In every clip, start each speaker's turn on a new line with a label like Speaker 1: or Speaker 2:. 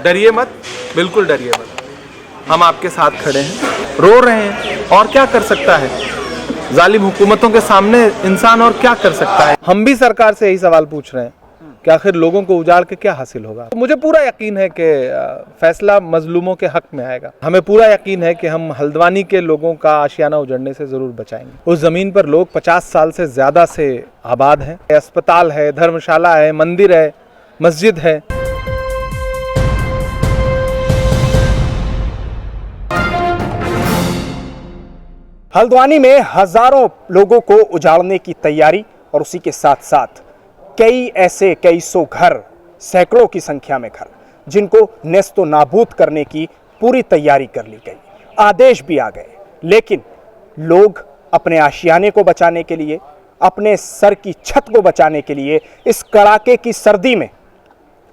Speaker 1: डरिए मत, बिल्कुल डरिए मत, हम आपके साथ खड़े हैं। रो रहे हैं और क्या कर सकता है, जालिम हुकूमतों के सामने इंसान और क्या कर सकता है। हम भी सरकार से यही सवाल पूछ रहे हैं कि आखिर लोगों को उजाड़ के क्या हासिल होगा। तो मुझे पूरा यकीन है कि फैसला मजलूमों के हक में आएगा। हमें पूरा यकीन है कि हम हल्द्वानी के लोगों का आशियाना उजड़ने से जरूर बचाएंगे। उस जमीन पर लोग 50 साल से ज्यादा से आबाद हैं। अस्पताल है, धर्मशाला है, मंदिर है, मस्जिद है।
Speaker 2: हल्द्वानी में हजारों लोगों को उजाड़ने की तैयारी और उसी के साथ साथ कई सौ घर, सैकड़ों की संख्या में घर, जिनको नेस्तो नाबूद करने की पूरी तैयारी कर ली गई। आदेश भी आ गए, लेकिन लोग अपने आशियाने को बचाने के लिए, अपने सर की छत को बचाने के लिए इस कड़ाके की सर्दी में,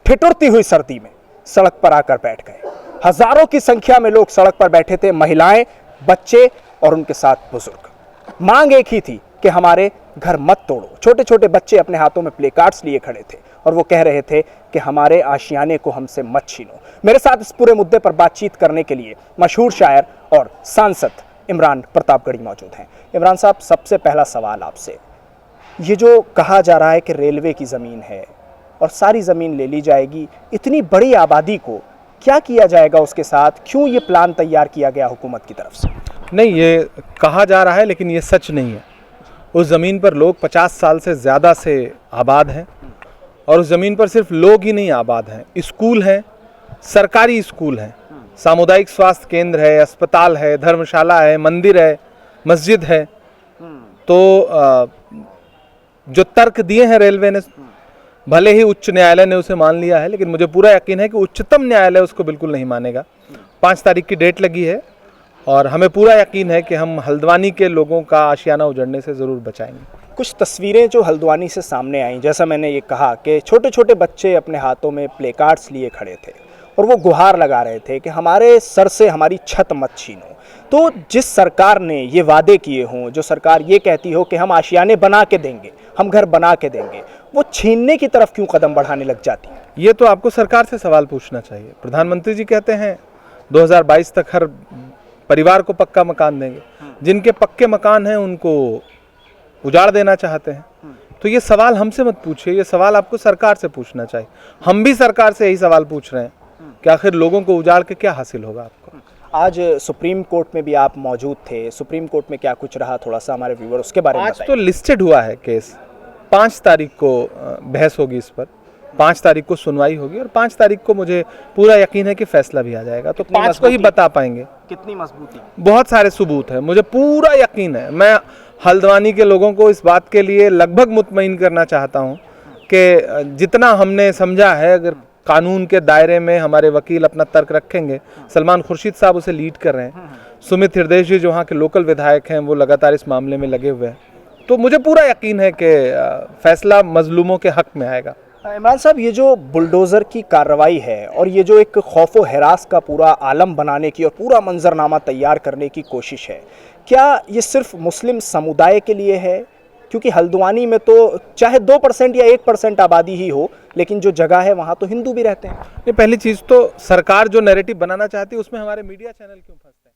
Speaker 2: ठिठुरती हुई सर्दी में सड़क पर आकर बैठ गए। हजारों की संख्या में लोग सड़क पर बैठे थे, महिलाएं, बच्चे और उनके साथ बुजुर्ग। मांग एक ही थी कि हमारे घर मत तोड़ो। छोटे छोटे बच्चे अपने हाथों में प्ले कार्ड्स लिए खड़े थे और वो कह रहे थे कि हमारे आशियाने को हमसे मत छीनो। मेरे साथ इस पूरे मुद्दे पर बातचीत करने के लिए मशहूर शायर और सांसद इमरान प्रतापगढ़ी मौजूद हैं। इमरान साहब, सबसे पहला सवाल आपसे, ये जो कहा जा रहा है कि रेलवे की ज़मीन है और सारी ज़मीन ले ली जाएगी, इतनी बड़ी आबादी को क्या किया जाएगा उसके साथ? क्यों ये प्लान तैयार किया गया हुकूमत की तरफ से?
Speaker 1: नहीं, ये कहा जा रहा है लेकिन ये सच नहीं है। उस ज़मीन पर लोग 50 साल से ज़्यादा से आबाद हैं और उस ज़मीन पर सिर्फ लोग ही नहीं आबाद हैं, स्कूल हैं, सरकारी स्कूल हैं, सामुदायिक स्वास्थ्य केंद्र है, अस्पताल है, धर्मशाला है, मंदिर है, मस्जिद है। तो जो तर्क दिए हैं रेलवे ने, भले ही उच्च न्यायालय ने उसे मान लिया है, लेकिन मुझे पूरा यकीन है कि उच्चतम न्यायालय उसको बिल्कुल नहीं मानेगा। 5 तारीख की डेट लगी है और हमें पूरा यकीन है कि हम हल्द्वानी के लोगों का आशियाना उजड़ने से ज़रूर बचाएंगे।
Speaker 2: कुछ तस्वीरें जो हल्द्वानी से सामने आई, जैसा मैंने ये कहा कि छोटे छोटे बच्चे अपने हाथों में प्ले कार्ड्स लिए खड़े थे और वो गुहार लगा रहे थे कि हमारे सर से हमारी छत मत छीनो। तो जिस सरकार ने ये वादे किए हों, जो सरकार ये कहती हो कि हम आशियाने बना के देंगे, हम घर बना के देंगे, वो छीनने की तरफ क्यों कदम बढ़ाने लग जाती है?
Speaker 1: ये तो आपको सरकार से सवाल पूछना चाहिए। प्रधानमंत्री जी कहते हैं 2022 तक हर परिवार को पक्का मकान देंगे। जिनके पक्के मकान हैं उनको उजाड़ देना चाहते हैं। तो ये सवाल हमसे मत पूछिए, ये सवाल आपको सरकार से पूछना चाहिए। हम भी सरकार से यही सवाल पूछ रहे हैं कि आखिर लोगों को उजाड़ के क्या हासिल होगा आपको।
Speaker 2: आज सुप्रीम कोर्ट में भी आप मौजूद थे। सुप्रीम कोर्ट में क्या कुछ रहा, थोड़ा सा हमारे व्यूअर उसके बारे में
Speaker 1: बताइए। आज तो लिस्टेड हुआ है केस, 5 तारीख को बहस होगी इस पर, 5 तारीख को सुनवाई होगी और 5 तारीख को मुझे पूरा यकीन है कि फैसला भी आ जाएगा। तो 5 को ही बता पाएंगे।
Speaker 2: कितनी मजबूती?
Speaker 1: बहुत सारे सबूत है, मुझे पूरा यकीन है। मैं हल्द्वानी के लोगों को इस बात के लिए लगभग मुतमईन करना चाहता हूं कि जितना हमने समझा है, अगर कानून के दायरे में हमारे वकील अपना तर्क रखेंगे, सलमान खुर्शीद साहब उसे लीड कर रहे हैं, सुमित हृदय जी जो वहाँ के लोकल विधायक हैं वो लगातार इस मामले में लगे हुए हैं, तो मुझे पूरा यकीन है कि फैसला मजलूमों के हक में आएगा।
Speaker 2: इमरान साहब, ये जो बुलडोज़र की कार्रवाई है और ये जो एक खौफ व हिरास का पूरा आलम बनाने की और पूरा मंजरनामा तैयार करने की कोशिश है, क्या ये सिर्फ मुस्लिम समुदाय के लिए है? क्योंकि हल्द्वानी में तो चाहे 2% या 1% आबादी ही हो, लेकिन जो जगह है वहाँ तो हिंदू भी रहते हैं।
Speaker 1: ये पहली चीज़ तो सरकार जो नैरेटिव बनाना चाहती है उसमें हमारे मीडिया चैनल क्यों फंसते हैं?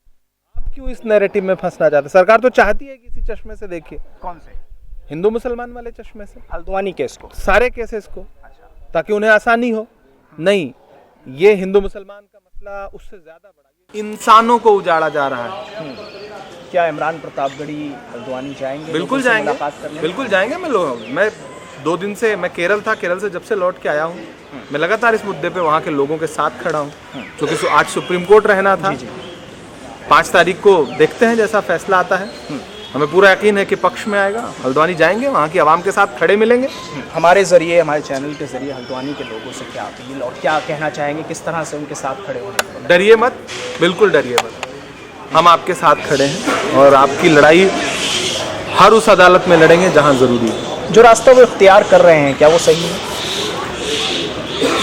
Speaker 1: आप क्यों इस नैरेटिव में फंसना चाहते हैं? सरकार तो चाहती है कि इसी चश्मे से देखिए।
Speaker 2: कौन से?
Speaker 1: हिंदू मुसलमान वाले चश्मे से,
Speaker 2: हल्द्वानी केस को,
Speaker 1: सारे केसेस को, ताकि उन्हें आसानी हो। नहीं, ये हिंदू मुसलमान का मसला उससे ज्यादा बड़ा, इंसानों को उजाड़ा जा रहा है।
Speaker 2: क्या इमरान प्रतापगढ़ी हल्द्वानी जाएंगे?
Speaker 1: बिल्कुल जाएंगे, बिल्कुल जाएंगे। मैं 2 दिन से मैं केरल था, केरल से जब से लौट के आया हूँ, मैं लगातार इस मुद्दे पे वहाँ के लोगों के साथ खड़ा हूँ, क्योंकि आज सुप्रीम कोर्ट रहना था। 5 तारीख को देखते हैं जैसा फैसला आता है, हमें पूरा यकीन है कि पक्ष में आएगा। हल्द्वानी जाएंगे, वहाँ की आवाम के साथ खड़े मिलेंगे।
Speaker 2: हमारे जरिए, हमारे चैनल के जरिए हल्द्वानी के लोगों से क्या अपील और क्या कहना चाहेंगे, किस तरह से उनके साथ खड़े होने?
Speaker 1: डरिए मत, बिल्कुल डरिए मत, हम आपके साथ खड़े हैं और आपकी लड़ाई हर उस अदालत में लड़ेंगे जहाँ ज़रूरी है।
Speaker 2: जो रास्ता वो इख्तियार कर रहे हैं, क्या वो सही है?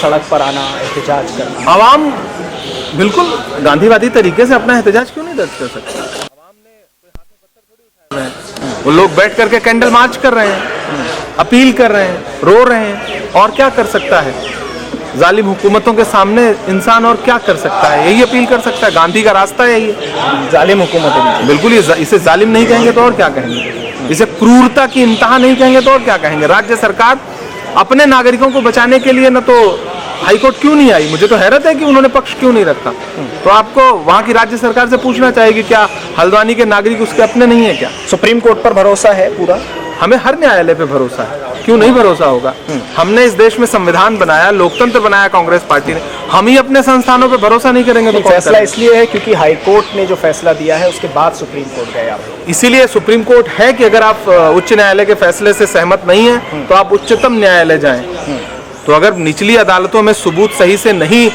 Speaker 2: सड़क पर आना, एहतजाज करना,
Speaker 1: आवाम बिल्कुल गांधीवादी तरीके से अपना एहतजाज क्यों नहीं दर्ज कर सकती? आवाम ने कोई हाथ में पत्थर थोड़ी उठाए हैं, वो लोग बैठ करके कैंडल मार्च कर रहे हैं, अपील कर रहे हैं, रो रहे हैं, और क्या कर सकता है। जालिम हुकूमतों के सामने इंसान और क्या कर सकता है, यही अपील कर सकता है। गांधी का रास्ता है यही,
Speaker 2: जालिम हुकूमत।
Speaker 1: बिल्कुल। इसे जालिम नहीं कहेंगे तो और क्या कहेंगे, इसे क्रूरता की इंतहा नहीं कहेंगे तो और क्या कहेंगे। राज्य सरकार अपने नागरिकों को बचाने के लिए न तो हाईकोर्ट क्यों नहीं आई, मुझे तो हैरत है कि उन्होंने पक्ष क्यों नहीं रखा। तो आपको वहाँ की राज्य सरकार से पूछना चाहिए कि क्या हल्द्वानी के नागरिक उसके अपने नहीं है क्या।
Speaker 2: सुप्रीम कोर्ट पर भरोसा है पूरा?
Speaker 1: हमें हर न्यायालय पे भरोसा है, क्यों नहीं भरोसा होगा। हमने इस देश में संविधान बनाया, लोकतंत्र बनाया कांग्रेस पार्टी ने, हम ही अपने संस्थानों पे भरोसा नहीं करेंगे तो कौन
Speaker 2: फैसला इसलिए है क्योंकि हाईकोर्ट ने जो फैसला दिया है उसके बाद सुप्रीम कोर्ट गए आप लोग।
Speaker 1: इसीलिए सुप्रीम कोर्ट है कि अगर आप उच्च न्यायालय के फैसले से सहमत नहीं है तो आप उच्चतम न्यायालय जाएं। तो अगर निचली अदालतों में सबूत सही से नहीं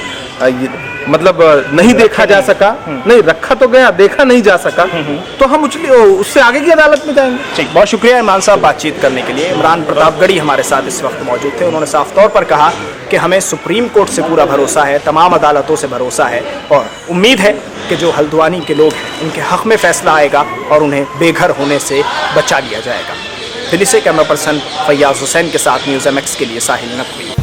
Speaker 1: नहीं देखा जा सका, नहीं रखा तो गया, देखा नहीं जा सका, तो हम उससे आगे की अदालत में जाएंगे।
Speaker 2: ठीक, बहुत शुक्रिया इमरान साहब बातचीत करने के लिए। इमरान प्रतापगढ़ी हमारे साथ इस वक्त मौजूद थे। उन्होंने साफ तौर पर कहा कि हमें सुप्रीम कोर्ट से पूरा भरोसा है, तमाम अदालतों से भरोसा है और उम्मीद है कि जो हल्द्वानी के लोग हैं उनके हक में फैसला आएगा और उन्हें बेघर होने से बचा लिया जाएगा। दिल्ली से कैमरा पर्सन फैयाज हुसैन के साथ न्यूज़ MX के लिए साहिल नकवी।